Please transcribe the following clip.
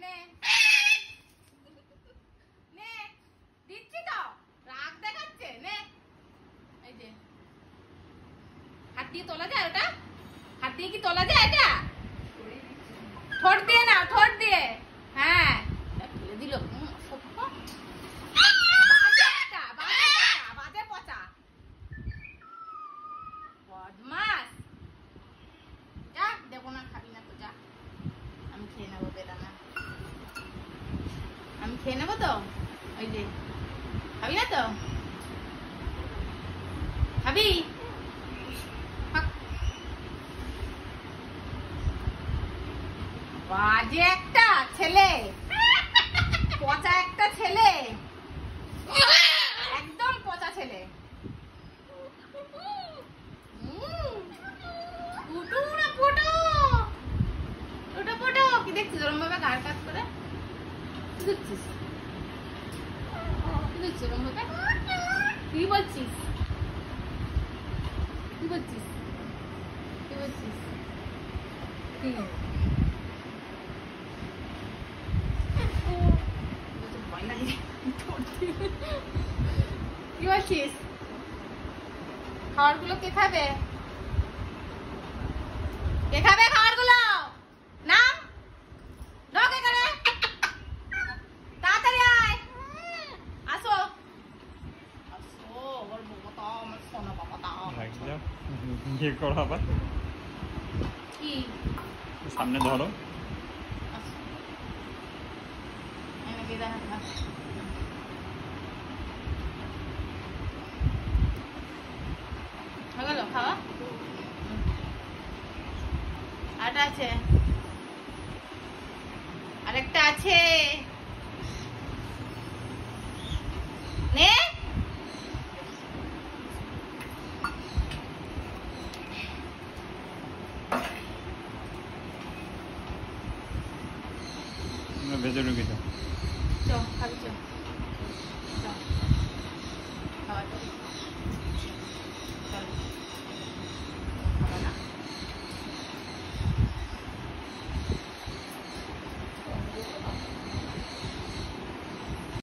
নে নে দিচ্ছি তো, রাগ দেখাচ্ছে। নে, এই যে হাত দিয়ে তোলা যায় ওটা? হাত দিয়ে কি তোলা যায় এটা? ঠোঁট দিয়ে না, ঠোঁট দিয়ে। হ্যাঁ, ফেলে দিল। বাজে পচা বদমাস। যা, দেবো না, খাবি না তো যা। আমি খেয়ে নেবো বেদানা, আমি খেয়ে নেবো তো। ওই যে খাবি না তো? খাবি? বাজে একটা ছেলে, পচা একটা ছেলে, একদম পচা ছেলে। কি দেখছিস ওরম ভাবে গাড় কাজ করে? কি দেখছিস? কি দেখছিস ওরম ভাবে? কি বলছিস? কি বলছিস? কি বলছিস? কি কি বলছিস? খাবার গুলো কে খাবে? কে খাবে খাবার গুলো? নাম লোক এখানে, তাড়াতাড়ি আয়। আসো আসো, ওর বাবাটা, আমার সোনা বাবাটা। ইয়ে করো আবার, কি সামনে ধরো। হয়ে গেল খাওয়া? আরেকটা আছে, আরেকটা আছে। নে, ভেজে ঢুকে যাও। চো খাবি, চো খাওয়া চল।